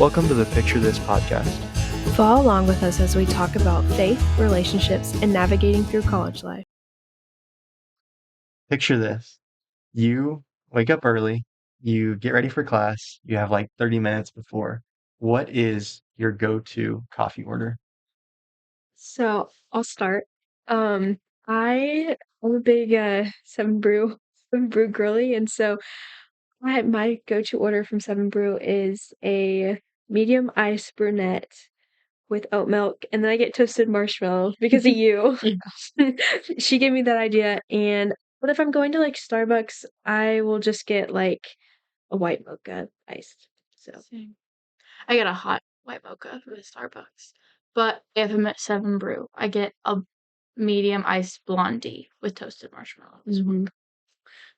Welcome to the Picture This podcast. Follow along with us as we talk about faith, relationships, and navigating through college life. Picture this. You wake up early, you get ready for class, you have like 30 minutes before. What is your go-to coffee order? So I'll start. I'm a big Seven Brew girly, and so my go-to order from Seven Brew is a medium iced brunette with oat milk, and then I get toasted marshmallow because of you. She gave me that idea, but if I'm going to like Starbucks, I will just get like a white mocha iced. So Same. I get a hot white mocha from the Starbucks. But if I'm at Seven Brew, I get a medium iced blondie with toasted marshmallows. Mm-hmm.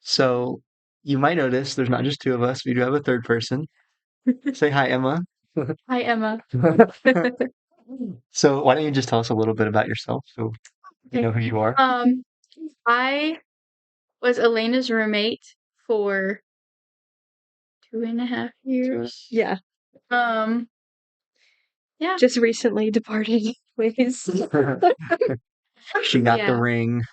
So you might notice there's not just two of us. We do have a third person. Say hi, Emma. Hi, Emma. So why don't you just tell us a little bit about yourself so we know who you are? I was Elena's roommate for 2.5 years. Yeah. Yeah. Just recently departed ways. She got the Yeah. ring.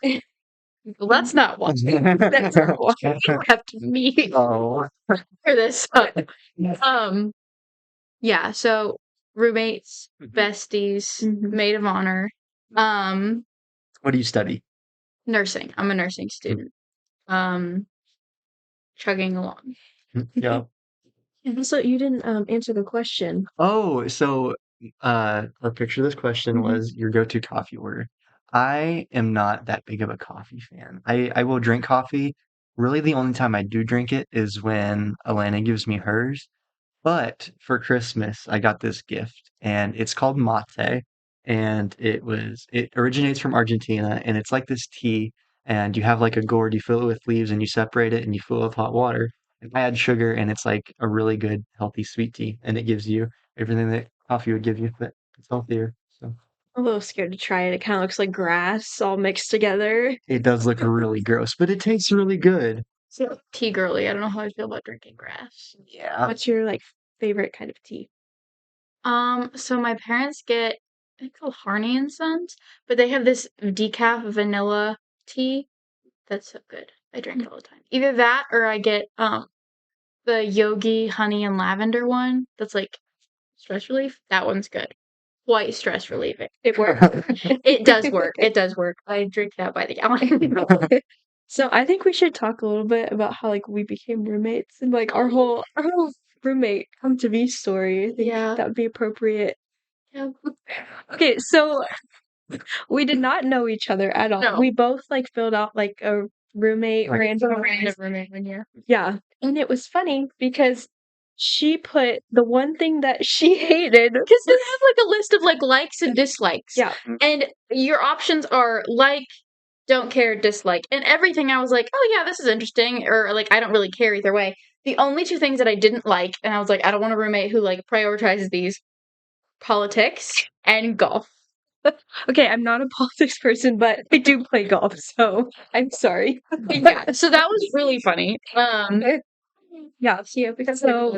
Well, that's not why. That's not why we have to meet Oh. for this. Yeah, so roommates, besties, Mhm. maid of honor. What do you study? Nursing. I'm a nursing student. Chugging along. Yeah. Also, you didn't answer the question. Oh, so our picture this question Mhm. was your go-to coffee order. I am not that big of a coffee fan. I will drink coffee. Really, the only time I do drink it is when Alana gives me hers. But for Christmas, I got this gift, and it's called mate, and it originates from Argentina, and it's like this tea, and you have like a gourd, you fill it with leaves, and you separate it, and you fill it with hot water. And I add sugar, and it's like a really good, healthy sweet tea, and it gives you everything that coffee would give you, but it's healthier. So I'm a little scared to try it. It kind of looks like grass all mixed together. it does look really gross, but it tastes really good. So tea girly. I don't know how I feel about drinking grass. Yeah. What's your like favorite kind of tea? So my parents get, I think, called Harney and Sons, but they have this decaf vanilla tea that's so good. I drink it all the time. Either that or I get the Yogi honey and lavender one that's like stress relief. That one's good. Quite stress relieving. It works. It does work. It does work. I drink that by the gallon. So I think we should talk a little bit about how like we became roommates and like our whole roommate come to be story. I think Yeah. that would be appropriate. Yeah. Okay, so we did not know each other at all. No. We both like filled out like a roommate Like- random roommate one year. Yeah. And it was funny because she put the one thing that she hated. Because they have like a list of like likes and dislikes. Yeah. And your options are like, don't care, dislike. And everything I was like, oh yeah, this is interesting. Or like, I don't really care either way. The only two things that I didn't like, and I was like, I don't want a roommate who like prioritizes these: politics and golf. Okay, I'm not a politics person, but I do play golf, so I'm sorry. Yeah, so that was really funny. Yeah. Yeah, because So,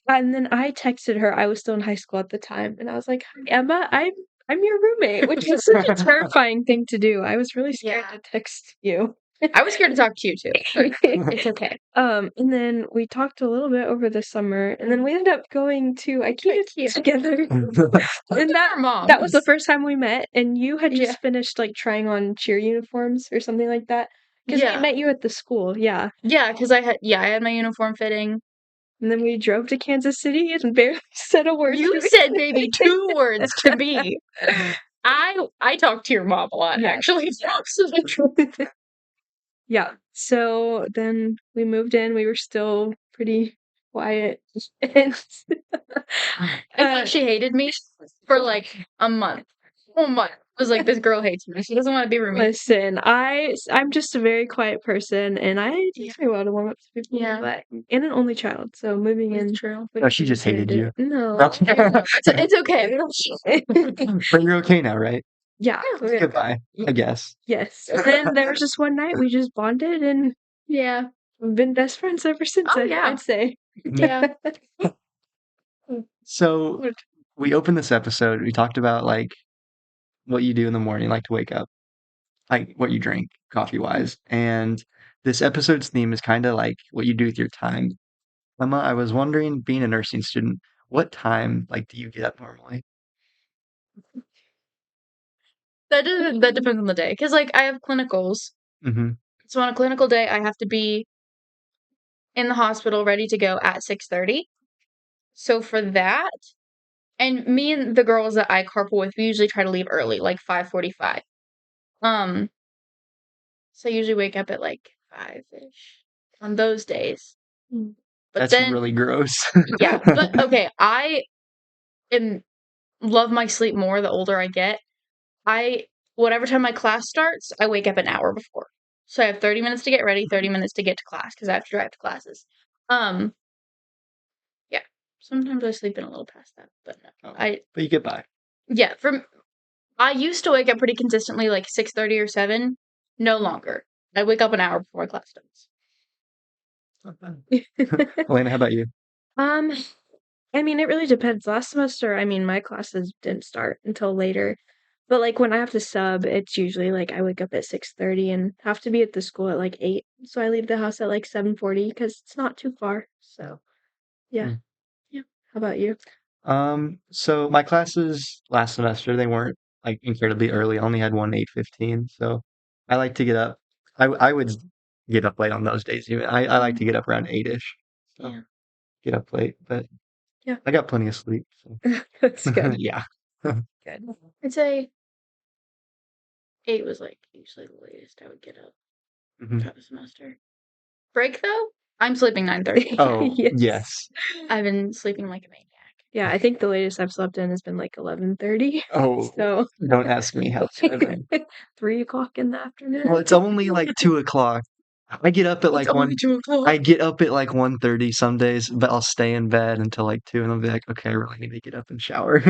and then I texted her. I was still in high school at the time, and I was like, "Hi, Emma, I'm your roommate," which was such a terrifying thing to do. I was really scared Yeah. to text you. I was scared to talk to you too. But it's okay. And then we talked a little bit over the summer, and then we ended up going to IKEA together. And that was the first time we met, and you had just finished like trying on cheer uniforms or something like that. Because we met you at the school, yeah. Yeah, because I had my uniform fitting. And then we drove to Kansas City and barely said a word. You said maybe 2 words to me. I talked to your mom a lot, actually. Yeah. So then we moved in. We were still pretty quiet. And I thought she hated me for like a month. Whole month. It was like, this girl hates me. She doesn't want to be roommate. Listen, I'm just a very quiet person, and it takes me a while to warm up to people. Yeah. But and an only child, so moving in. True. Oh, she just hated you. No. It's okay. But you're okay now, right? Yeah. Goodbye, I guess. Yes. And then there was just one night we just bonded, and Yeah. we've been best friends ever since. Oh, yeah. I'd say. Yeah. So we opened this episode. We talked about like what you do in the morning, like to wake up, like what you drink coffee wise. And this episode's theme is kind of like what you do with your time. Emma, I was wondering, being a nursing student, what time like do you get up normally? That depends on the day. Because, like, I have clinicals. Hmm. So on a clinical day, I have to be in the hospital ready to go at 6:30. So for that, and me and the girls that I carpool with, we usually try to leave early, like 5:45. Um, so I usually wake up at like 5-ish on those days. But That's then, really gross. yeah, but okay, I am love my sleep more the older I get. I whatever time my class starts, I wake up an hour before. So I have 30 minutes to get ready, 30 minutes to get to class because I have to drive to classes. Um, yeah. Sometimes I sleep in a little past that, but no. Oh, I but you get by. yeah, from I used to wake up pretty consistently like 6:30 or 7. No longer. I wake up an hour before my class starts. Not bad. Elena, how about you? Um, I mean, it really depends. Last semester, I mean, my classes didn't start until later. But like when I have to sub, it's usually like I wake up at 6:30 and have to be at the school at like 8. So I leave the house at like 7:40 because it's not too far. So yeah. Hmm. Yeah. How about you? So my classes last semester, they weren't like incredibly early. I only had one 8:15, so I like to get up. I would get up late on those days even. I like to get up around 8-ish. So Yeah. get up late, but Yeah. I got plenty of sleep. So That's good. yeah. Good. I'd say 8 was like usually the latest I would get up Mhm. throughout the semester. Break though, I'm sleeping 9:30. Oh, Yes. yes. I've been sleeping like a maniac. Yeah, I think the latest I've slept in has been like 11:30. Oh, So don't ask me how I've been. 3 o'clock in the afternoon. Well, it's only like 2 o'clock. I get up at It's like only 2 I o'clock. get up at like 1:30 some days, but I'll stay in bed until like 2 and I'll be like, okay, I really need to get up and shower.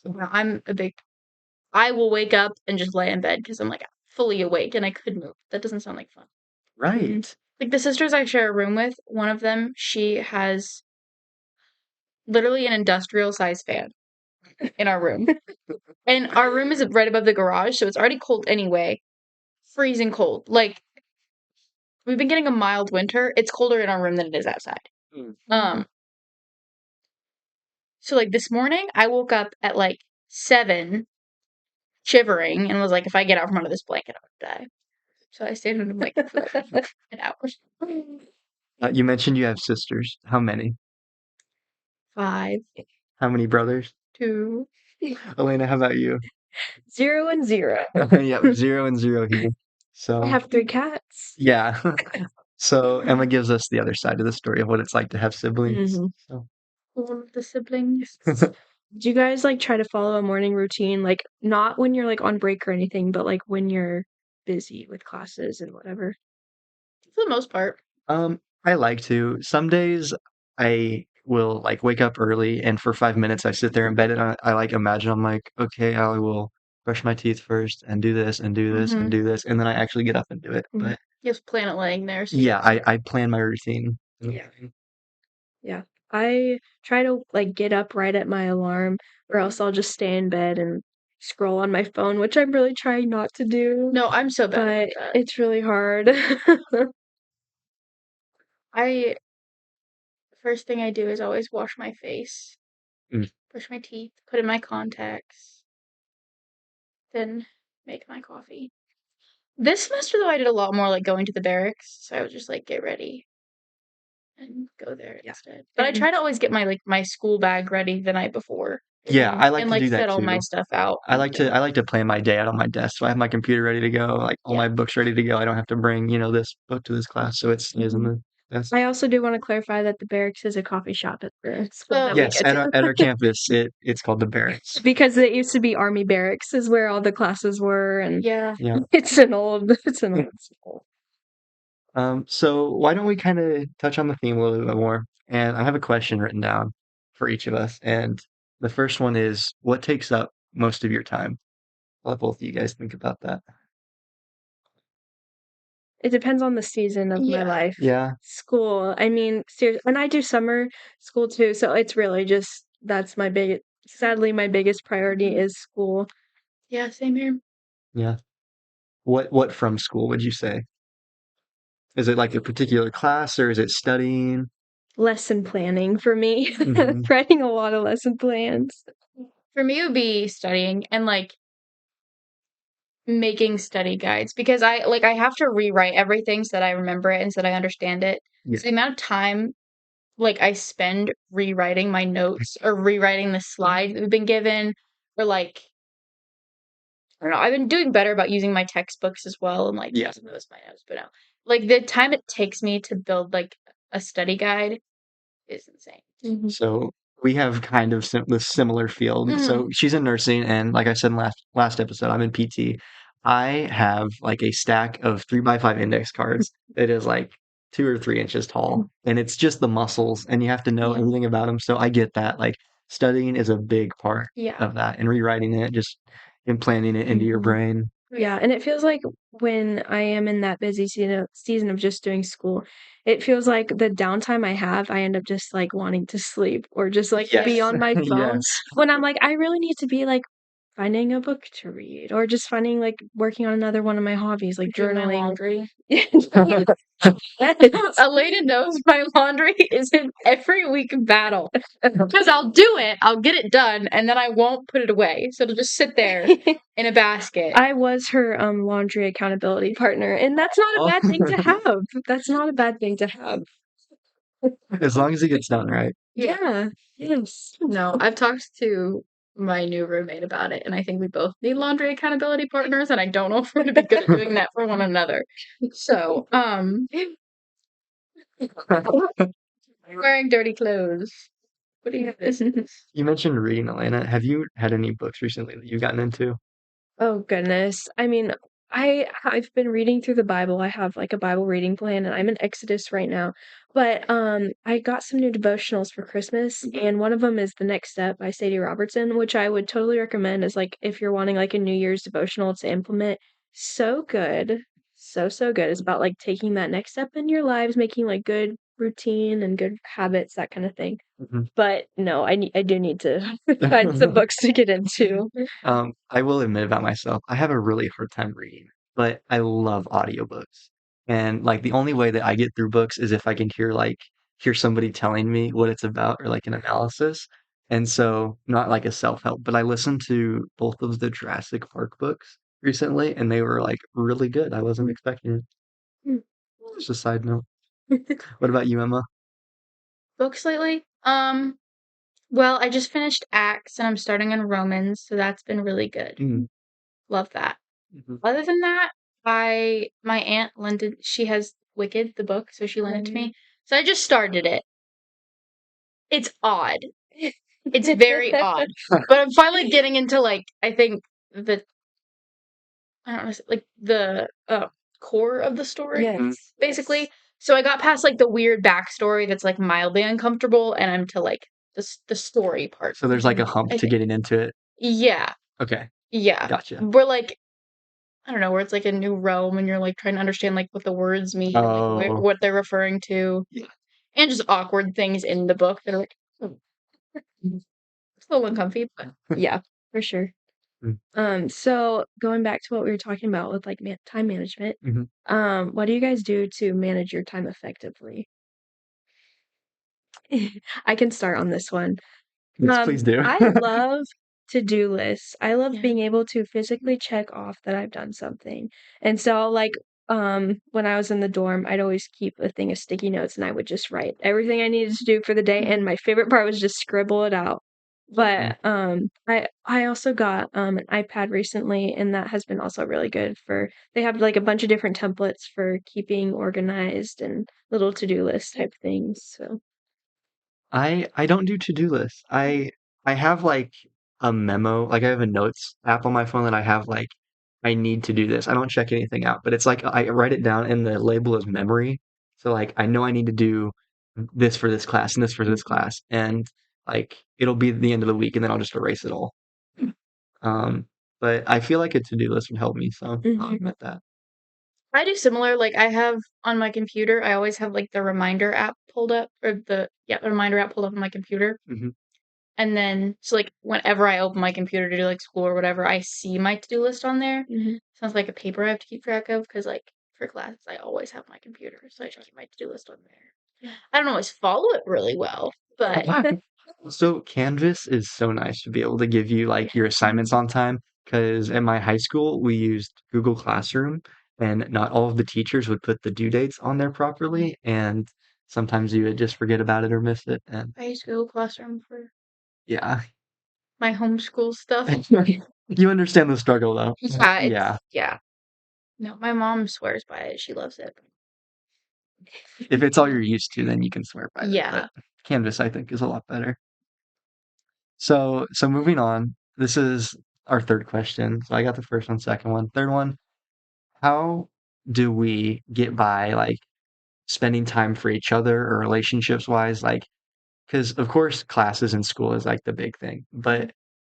So, No, I will wake up and just lay in bed because I'm like fully awake and I could move. That doesn't sound like fun. right. Like the sisters I share a room with, one of them, she has literally an industrial size fan in our room. And our room is right above the garage, so it's already cold anyway. Freezing cold. Like we've been getting a mild winter. It's colder in our room than it is outside. Mm. Um, so like this morning, I woke up at like 7, shivering, and was like, if I get out from under this blanket, I'm gonna die. So I stayed under the blanket for like an hour. You mentioned you have sisters. How many? 5, How many brothers? 2. Elena, how about you? 0 and 0. Yep, 0 and 0 here. I So, have 3 cats. yeah. So Emma gives us the other side of the story of what it's like to have siblings. Hmm. So, All of the siblings. Do you guys like try to follow a morning routine? Like not when you're like on break or anything, but like when you're busy with classes and whatever. For the most part. I like to. Some days I will like wake up early and for 5 minutes I sit there in bed and I like imagine I'm like, okay, I will brush my teeth first and do this and do this and Mm-hmm. do this and then I actually get up and do it. Mhm. But You just plan it laying there. So yeah, I plan my routine in the Yeah. morning. Yeah. I try to like get up right at my alarm, or else I'll just stay in bed and scroll on my phone, which I'm really trying not to do, no, I'm so bad but at that. it's really hard. I first thing I do is always wash my face, Mm. brush my teeth, put in my contacts, then make my coffee. This semester though, I did a lot more like going to the barracks, so I would just like get ready and go there Yeah. instead. But I try to always get my school bag ready the night before Yeah, I like and to like do that set all my too. stuff out. I like to plan my day out on my desk. So I have my computer ready to go, like all Yeah. my books ready to go. I don't have to bring, this book to this class, so it stays in Mhm. the desk. I also do want to clarify that the barracks is a coffee shop at the school that we Yes, go at to. our campus, it's called the Barracks. Because it used to be Army barracks is where all the classes were, and Yeah. Yeah. it's an old school. So why don't we kind of touch on the theme a little bit more? And I have a question written down for each of us. And the first one is, what takes up most of your time? I'll let both of you guys think about that. It depends on the season of my Yeah. life. Yeah. School, I mean, and I do summer school too, so it's really just that's sadly, my biggest priority is school. Yeah, same here. Yeah. What from school would you say? Is it like a particular class or is it studying? Lesson planning for me. Hmm. Writing a lot of lesson plans. For me, it would be studying and like making study guides because I have to rewrite everything so that I remember it and so that I understand it. Yeah. So the amount of time like I spend rewriting my notes or rewriting the slides that we've been given, or like I don't know. I've been doing better about using my textbooks as well and like Yeah. using those as my notes, but no, like the time it takes me to build like a study guide is insane. Mhm. So we have kind of this similar field. Mhm. So she's in nursing, and like I said in last episode, I'm in PT. I have like a stack of 3x5 index cards. It is like 2 or 3 inches tall, and it's just the muscles, and you have to know Yeah. everything about them. So I get that. Like studying is a big part Yeah. of that, and rewriting it, just implanting it into your Mhm. brain. Yeah, and it feels like when I am in that busy season of just doing school, it feels like the downtime I have, I end up just like wanting to sleep or just like be Yes. on my phone Yes. when I'm like, I really need to be like finding a book to read or just finding like working on another one of my hobbies, like Doing my journaling. laundry. Yes. Elena knows my laundry is an every week battle because I'll do it, I'll get it done, and then I won't put it away. So it'll just sit there in a basket. I was her laundry accountability partner, and that's not a bad thing to have. That's not a bad thing to have. As long as it gets done right. Yeah. Yes. No, I've talked to my new roommate about it, and I think we both need laundry accountability partners, and I don't know if we're gonna be good at doing that for one another. So, wearing dirty clothes. What do you have this? You mentioned reading, Elena. Have you had any books recently that you've gotten into? Oh goodness. I mean, I've been reading through the Bible. I have like a Bible reading plan and I'm in Exodus right now. But I got some new devotionals for Christmas and one of them is The Next Step by Sadie Robertson, which I would totally recommend as like if you're wanting like a New Year's devotional to implement. So good. So good. It's about like taking that next step in your lives, making like good routine and good habits, that kind of thing. Mhm. But no, I do need to find some books to get into. I will admit about myself, I have a really hard time reading, but I love audiobooks. And like the only way that I get through books is if I can hear somebody telling me what it's about or like an analysis. And so not like a self-help, but I listened to both of the Jurassic Park books recently and they were like really good. I wasn't expecting it. Just a side note. What about you, Emma? Books lately? Well, I just finished Acts and I'm starting on Romans, so that's been really good. Mm, Love that. mhm. Other than that, my aunt lent it, she has Wicked, the book, so she lent it to me. So I just started it. It's odd. It's very odd. But I'm finally getting into like I think the I don't know, like the core of the story, Yes. basically. So I got past like the weird backstory that's like mildly uncomfortable, and I'm to like the story part. So there's like a hump I to think. getting into it. Yeah, Okay, yeah. gotcha. We're like I don't know, where it's like a new realm, and you're like trying to understand like what the words mean and like Oh, what they're referring to, yeah. and just awkward things in the book that are like "Hmm, it's a little uncomfy, but Yeah, for sure. Mm, So going back to what we were talking about with like time management, mhm. what do you guys do to manage your time effectively? I can start on this one. Yes, please do. I love to-do lists. I love yeah. being able to physically check off that I've done something. And so like when I was in the dorm, I'd always keep a thing of sticky notes and I would just write everything I needed to do for the day and my favorite part was just scribble it out. Mm. But I also got an iPad recently and that has been also really good for they have like a bunch of different templates for keeping organized and little to-do list type things. So I don't do to-do lists. I have like a memo, like I have a notes app on my phone that I have like I need to do this. I don't check anything out, but it's like I write it down and the label is memory. So like I know I need to do this for this class and this for this class and like it'll be the end of the week and then I'll just erase it all. Um, but I feel like a to-do list would help me, so I'll Mhm. admit that. I do similar. Like I have on my computer, I always have like the reminder app pulled up, or the reminder app pulled up on my computer. Hmm. And then, so like whenever I open my computer to do like school or whatever, I see my to-do list on there. Sounds like a paper I have to keep track of because like for classes, I always have my computer, so I just keep my to-do list on there. I don't always follow it really well, but So Canvas is so nice to be able to give you like your assignments on time because at my high school we used Google Classroom and not all of the teachers would put the due dates on there properly and sometimes you would just forget about it or miss it and I use Google Classroom for yeah. my homeschool stuff. You understand the struggle though. Yeah, Yeah. yeah. No, my mom swears by it. She loves it. If it's all you're used to, then you can swear by it. Yeah. But Canvas, I think, is a lot better. So moving on, this is our third question. So I got the first one, second one, third one. How do we get by like spending time for each other or relationships wise? Like, because of course classes in school is like the big thing, but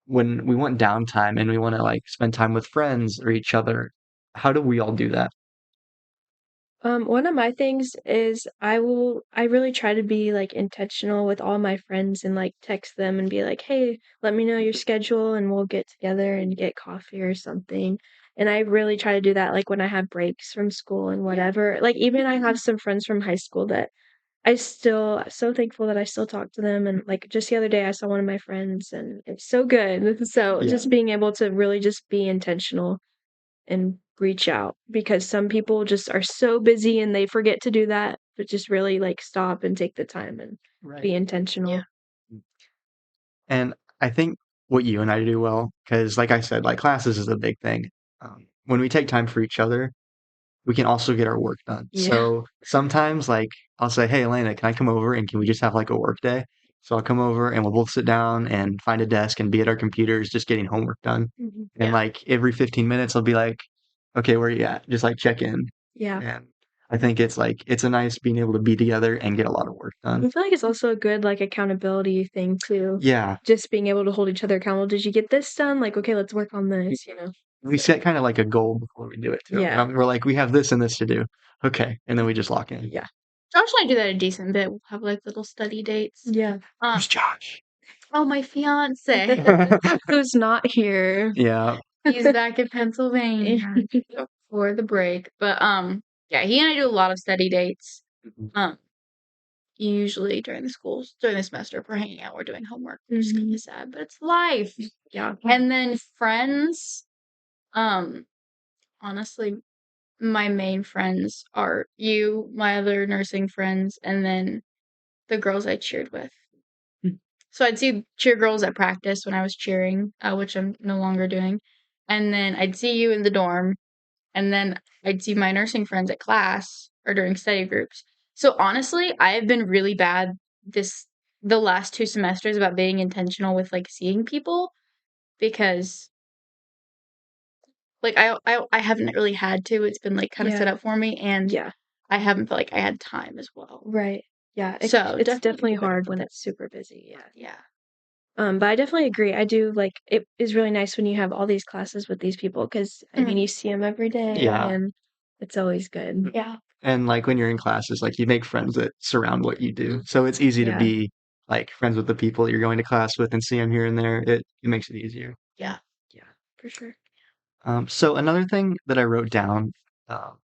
when we want downtime and we want to like spend time with friends or each other, how do we all do that? One of my things is I really try to be like intentional with all my friends and like text them and be like, "Hey, let me know your schedule and we'll get together and get coffee or something." And I really try to do that like when I have breaks from school and whatever. Like even I have some friends from high school that I still so thankful that I still talk to them and like just the other day I saw one of my friends and it's so good. So Yeah, just being able to really just be intentional and reach out because some people just are so busy and they forget to do that, but just really like stop and take the time and right. be intentional. And I think what you and I do well, because like I said, like classes is a big thing. When we take time for each other, we can also get our work done. Yeah. So sometimes, like, I'll say, "Hey, Elena, can I come over and can we just have like a work day?" So I'll come over and we'll both sit down and find a desk and be at our computers just getting homework done. And Yeah. like every 15 minutes, I'll be like, "Okay, where you at?" Just like check in. Yeah. And I think it's like it's a nice being able to be together and get a lot of work done. I feel like it's also a good like accountability thing too. Yeah, Just being able to hold each other accountable. Did you get this done? Like, okay, let's work on this, you know? we set kind of like a goal before we do it too. Yeah. We're like, we have this and this to do. Okay, and then we just lock in. Yeah. Josh and I do that a decent bit. We'll have like little study dates. Yeah. Um, Who's Josh? oh, my fiance. Who's not here? Yeah. He's back in Pennsylvania for the break. But yeah, he and I do a lot of study dates. Um, usually during the semester if we're hanging out, we're doing homework, which is kind of sad, but it's life. Yeah. And then friends, um, honestly, my main friends are you, my other nursing friends, and then the girls I cheered with. So I'd see cheer girls at practice when I was cheering, which I'm no longer doing. And then I'd see you in the dorm, and then I'd see my nursing friends at class or during study groups. So honestly, I have been really bad the last 2 semesters about being intentional with like seeing people because like I haven't really had to. It's been like kind of set Yeah. up for me, and Yeah. I haven't felt like I had time as well. Right. Yeah. So It's definitely definitely better hard for when that. it's super busy. Yeah. Yeah. But I definitely agree. I do like it is really nice when you have all these classes with these people because I mean Mhm. you see them every day Yeah. and it's always good. Yeah. And like when you're in classes, like you make friends that surround what you do. So it's easy to Yeah. be like friends with the people you're going to class with and see them here and there. It makes it easier. Yeah. Yeah, for sure. So another thing that I wrote down, um,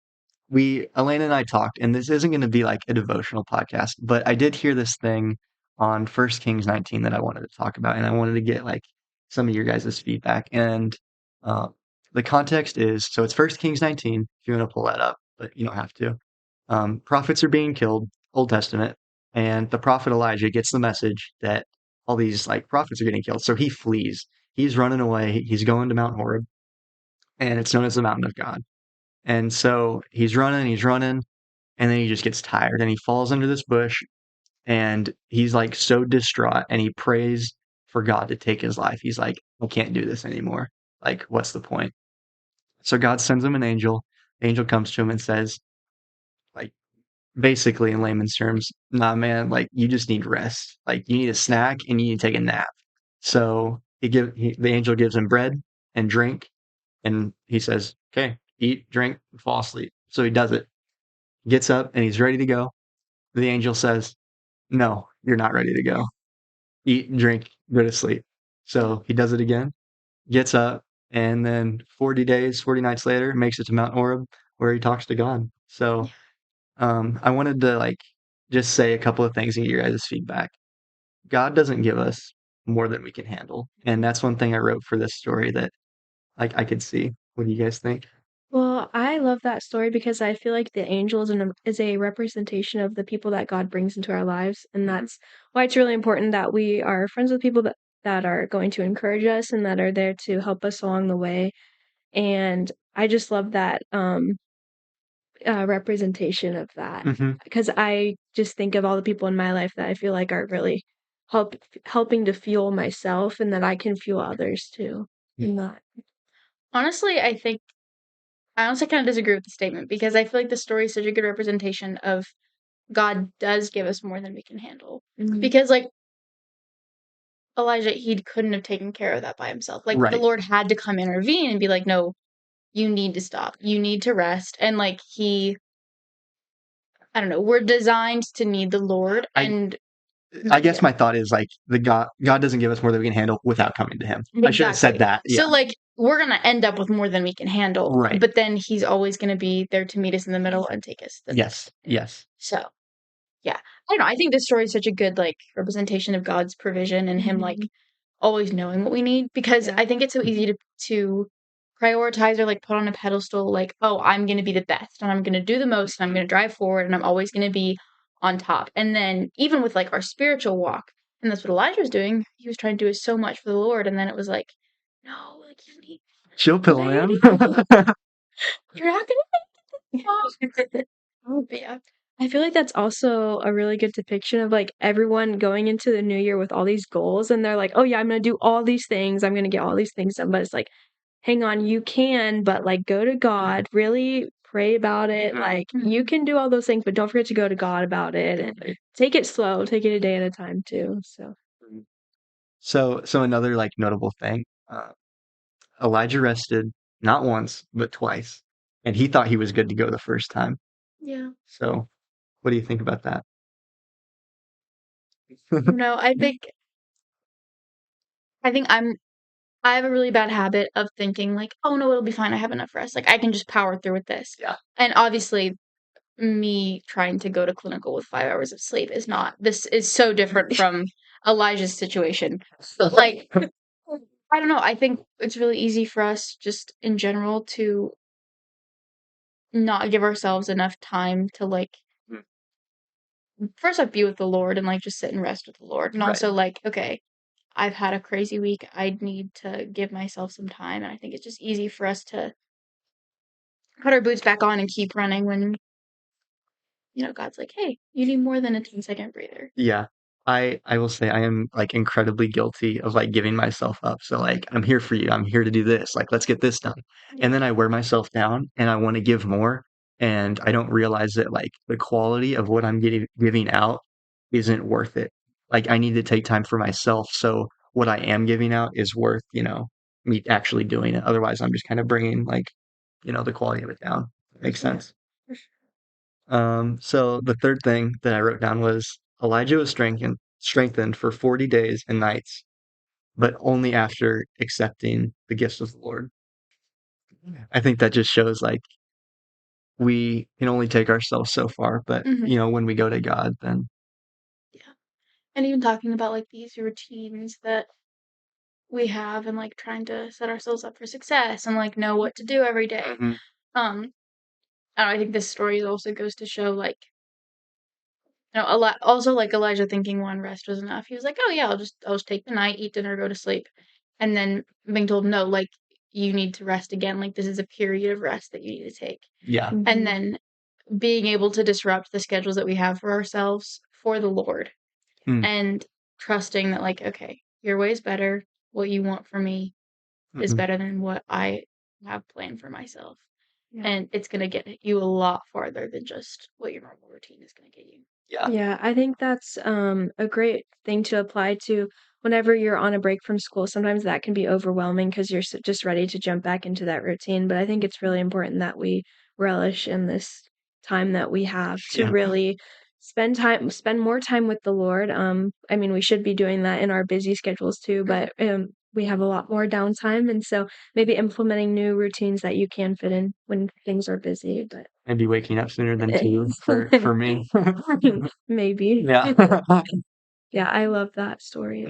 Elena and I talked, and this isn't going to be like a devotional podcast, but I did hear this thing on First Kings 19 that I wanted to talk about, and I wanted to get like some of your guys' feedback. And uh, the context is so it's First Kings 19, if you want to pull that up, but you don't have to. Prophets are being killed, Old Testament, and the prophet Elijah gets the message that all these like prophets are getting killed, so he flees. He's running away. He's going to Mount Horeb, and it's known as the Mountain of God. And so he's running, and then he just gets tired and he falls under this bush and he's like so distraught and he prays for God to take his life. He's like, I can't do this anymore. Like, what's the point? So God sends him an angel. The angel comes to him and says, like, basically in layman's terms, nah, man, like, you just need rest. Like, you need a snack and you need to take a nap. So the angel gives him bread and drink, and he says, okay, eat, drink, fall asleep. So he does it, gets up, and he's ready to go. The angel says, "No, you're not ready to go. Eat, drink, go to sleep." So he does it again, gets up, and then 40 days, 40 nights later, makes it to Mount Oreb where he talks to God. So I wanted to like just say a couple of things and get your guys' feedback. God doesn't give us more than we can handle. And that's one thing I wrote for this story that like I could see. What do you guys think? Well, I love that story because I feel like the angel is a representation of the people that God brings into our lives, and that's why it's really important that we are friends with people that are going to encourage us and that are there to help us along the way. And I just love that representation of that Hmm. because I just think of all the people in my life that I feel like are really helping to fuel myself, and that I can fuel others too. In that. Honestly, I honestly kind of disagree with the statement because I feel like the story is such a good representation of God does give us more than we can handle. Mhm. Because like Elijah, he couldn't have taken care of that by himself. Like the Right. Lord had to come intervene and be like, "No, you need to stop. You need to rest." And like I don't know, we're designed to need the Lord I and I guess yeah, my thought is like the God doesn't give us more than we can handle without coming to him. I should have said exactly. that. Yeah. So like we're gonna end up with more than we can handle, Right. but then he's always gonna be there to meet us in the middle and take us the Yes. next. Yes. So yeah. I don't know. I think this story is such a good like representation of God's provision and him like always knowing what we need because Yeah. I think it's so easy to prioritize or like put on a pedestal like, oh, I'm gonna be the best and I'm gonna do the most and I'm gonna drive forward and I'm always gonna be on top. And then even with like our spiritual walk, and that's what Elijah was doing, he was trying to do so much for the Lord, and then it was like, no, like you need Chill pill, man. lady, you're not gonna but yeah. I feel like that's also a really good depiction of like everyone going into the new year with all these goals, and they're like, "Oh yeah, I'm gonna do all these things. I'm gonna get all these things done." But it's like, hang on, you can, but like go to God, really pray about it. Like you can do all those things, but don't forget to go to God about it and take it slow, take it a day at a time too. So So another like notable thing, Elijah rested not once but twice, and he thought he was good to go the first time. Yeah. So, what do you think about that? No, I think I have a really bad habit of thinking like, oh no, it'll be fine. I have enough rest. Like I can just power through with this. Yeah. And obviously me trying to go to clinical with 5 hours of sleep is not this is so different from Elijah's situation. Like I don't know, I think it's really easy for us just in general to not give ourselves enough time to like Mm. first off be with the Lord and like just sit and rest with the Lord. And Right. also like, okay, I've had a crazy week. I need to give myself some time. And I think it's just easy for us to put our boots back on and keep running when, God's like, hey, you need more than a 10-second breather. Yeah. I will say I am like incredibly guilty of like giving myself up. So like I'm here for you. I'm here to do this. Like let's get this done. And then I wear myself down and I want to give more and I don't realize that like the quality of what I'm giving out isn't worth it. Like I need to take time for myself so what I am giving out is worth, me actually doing it. Otherwise I'm just kind of bringing like, the quality of it down. Makes yeah. sense. So the third thing that I wrote down was Elijah was strengthened for 40 days and nights, but only after accepting the gifts of the Lord. I think that just shows like we can only take ourselves so far, but Mm-hmm. when we go to God, then Yeah. And even talking about like these routines that we have and like trying to set ourselves up for success and like know what to do every day. Mhm. Um, I think this story also goes to show like a lot also like Elijah thinking one rest was enough. He was like, "Oh yeah, I'll just take the night, eat dinner, go to sleep." And then being told, "No, like you need to rest again. Like this is a period of rest that you need to take." Yeah. And then being able to disrupt the schedules that we have for ourselves for the Lord Mm. and trusting that like, okay, your way is better. What you want from me is Mhm. better than what I have planned for myself. Yeah. And it's going to get you a lot farther than just what your normal routine is going to get you. Yeah. Yeah, I think that's a great thing to apply to whenever you're on a break from school. Sometimes that can be overwhelming because you're just ready to jump back into that routine. But I think it's really important that we relish in this time that we have to Yeah. really spend more time with the Lord. I mean, we should be doing that in our busy schedules too, but we have a lot more downtime, and so maybe implementing new routines that you can fit in when things are busy. But Maybe waking up sooner than 2 for me. maybe, Yeah. yeah, I love that story.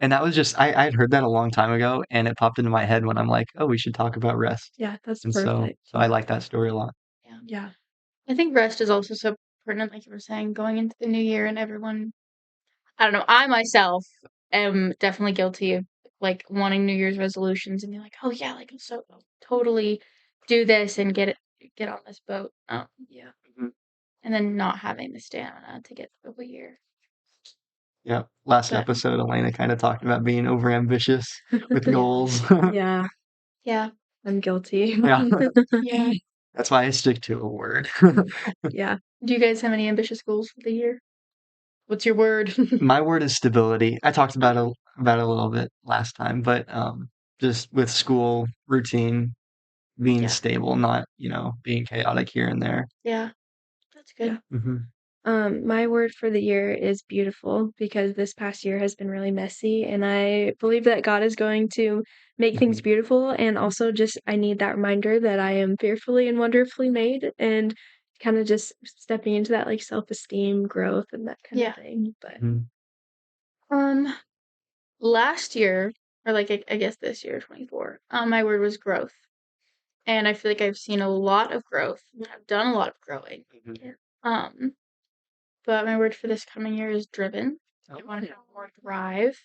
And that was just I had heard that a long time ago, and it popped into my head when I'm like, oh, we should talk about rest. Yeah, that's And perfect. so I like that story a lot. Yeah. Yeah. I think rest is also so pertinent, like you were saying, going into the new year and everyone. I don't know. I myself am definitely guilty of like wanting New Year's resolutions and you're like, oh yeah, like I'll totally do this and get on this boat. Yeah. And then not having the stamina to get through a year. Yeah. Last But episode, Elena kind of talked about being overambitious with Yeah. goals. Yeah, yeah. I'm guilty. Yeah. Yeah. That's why I stick to a word. Yeah. Do you guys have any ambitious goals for the year? What's your word? My word is stability. I talked about it a little bit last time, but just with school routine being Yeah. stable, not, being chaotic here and there. Yeah. That's good. Yeah. Hmm. My word for the year is beautiful because this past year has been really messy, and I believe that God is going to make things beautiful. And also, just I need that reminder that I am fearfully and wonderfully made, and kind of just stepping into that like self-esteem growth and that kind Yeah. of thing. But Last year, or like I guess this year, 24, my word was growth. And I feel like I've seen a lot of growth. I've done a lot of growing. Um, but my word for this coming year is driven. I want to have more drive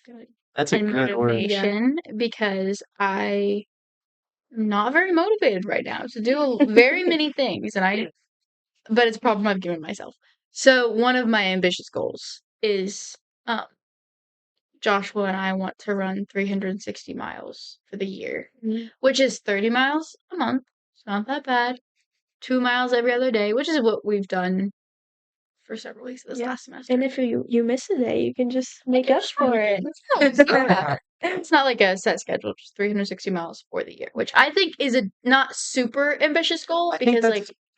That's a and good word. motivation because I am not very motivated right now to do very many things, but it's a problem I've given myself. So one of my ambitious goals is um Joshua and I want to run 360 miles for the year, which is 30 miles a month. It's not that bad. 2 miles every other day, which is what we've done for several weeks this last semester. And if you miss a day, you can just make up for it. It's not like a set schedule, just 360 miles for the year, which I think is a not super ambitious goal because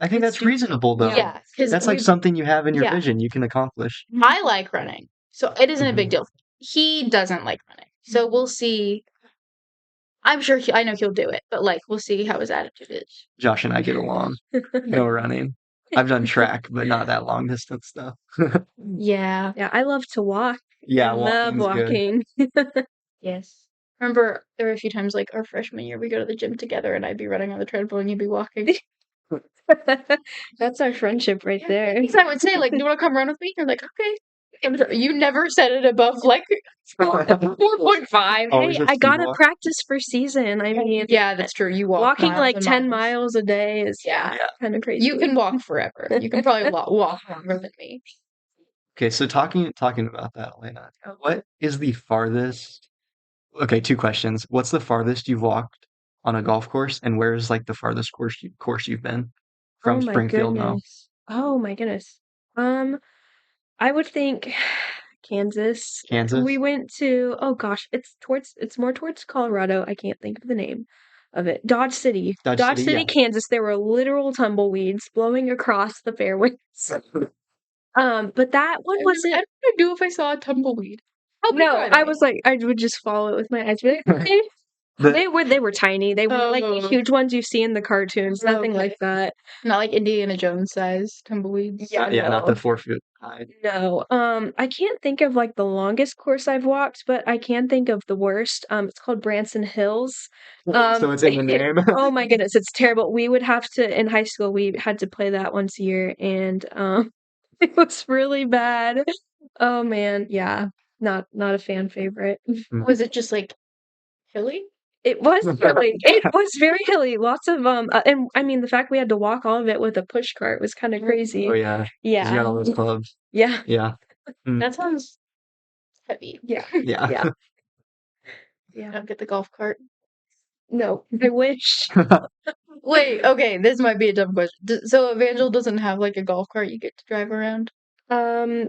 I think that's reasonable though. yeah, because That's like something you have in your yeah. vision you can accomplish. I like running, so it isn't a big deal. He doesn't like running, so we'll see. I'm sure I know he'll do it, but like we'll see how his attitude is. Josh and I get along. No running. I've done track, but not that long distance stuff. Yeah. Yeah, I love to walk. Yeah, I love walking's good. walking. Yes. Remember, there were a few times like our freshman year, we go to the gym together, and I'd be running on the treadmill, and you'd be walking. That's our friendship right there. Because I would say, like, do you want to come run with me? You're like, okay. You never set it above like 4.5. Always Hey, a I gotta speed walk. practice for season. I mean, Yeah, that's true. You walk walking miles like and 10 miles. miles a day is kind of crazy. You can walk forever. You can probably walk longer than me. Okay, so talking about that, Elena, what is the farthest? Okay, two questions. What's the farthest you've walked on a golf course, and where is like the farthest course you've been Oh from my Springfield? No, goodness. Oh my goodness. I would think Kansas. Kansas, We went to, oh gosh, it's more towards Colorado. I can't think of the name of it. Dodge City. Dodge Dodge City. City, Yeah. Kansas. There were literal tumbleweeds blowing across the fairways. But that one wasn't. What would I do if I saw a tumbleweed? No, I was like, I would just follow it with my eyes. Be like, okay. They were tiny. They were like the huge ones you see in the cartoons. Nothing like that. Not like Indiana Jones size tumbleweeds. Yeah, not the 4 foot high. No. I can't think of like the longest course I've walked, but I can think of the worst. It's called Branson Hills. So it's in the name. Oh my goodness, it's terrible. We would have to in high school. We had to play that once a year, and it was really bad. Oh man, yeah, not a fan favorite. Was it just like hilly? It was hilly. It was very hilly. Lots of and I mean the fact we had to walk all of it with a push cart was kind of crazy. Oh yeah. You got all those clubs. Yeah. Yeah. That sounds heavy. Yeah. Yeah. Yeah. Yeah. Don't get the golf cart. No, I wish. Wait, okay, this might be a dumb question. So Evangel doesn't have like a golf cart you get to drive around? No.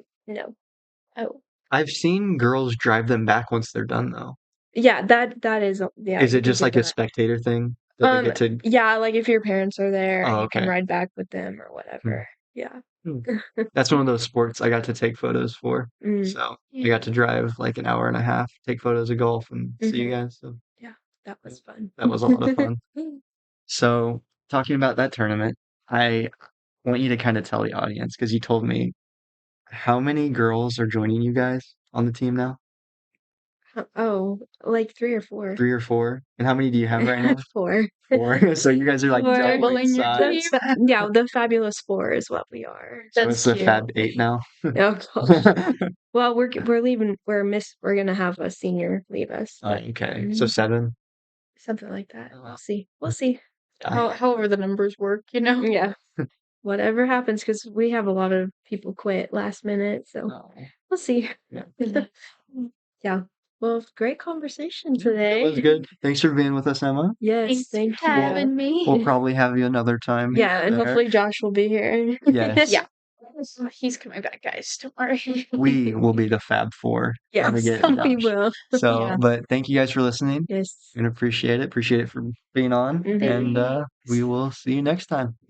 Oh. I've seen girls drive them back once they're done though. Yeah, that is yeah. Is you it can just do like a that. spectator thing? Do they get to? Yeah, like if your parents are there, Oh, you can okay. ride back with them or whatever. Yeah. That's one of those sports I got to take photos for. Mm, So I got to drive like an hour and a half, take photos of golf, and see you guys. So yeah, that was fun. that was a lot of fun. So talking about that tournament, I want you to kind of tell the audience because you told me how many girls are joining you guys on the team now? Oh, like 3 or 4. 3 or 4? And how many do you have right now? 4. 4. So you guys are like Four. doubling Doubling your size. team. Yeah, the Fabulous 4 is what we are. So That's it's the cute. Fab 8 now. Oh gosh. Well, we're leaving. We're gonna have a senior leave us. Oh, But, okay. So 7. something like that. Oh, We'll wow. see. We'll see. However the numbers work, you know? Yeah. Whatever happens, because we have a lot of people quit last minute, so Oh, we'll see. yeah. Yeah. Well, great conversation That today. was good. Thanks for being with us, Emma. Yes, Thanks thank for having you. me. We'll probably have you another time. Yeah, and there. hopefully Josh will be here. Yes. Yeah. He's coming back, guys. Don't worry. We will be the Fab 4 Yes, when we get we Josh. will. So, Yeah. but thank you guys for listening Yes. and appreciate it. Appreciate it for being on. Mhm. And we will see you next time.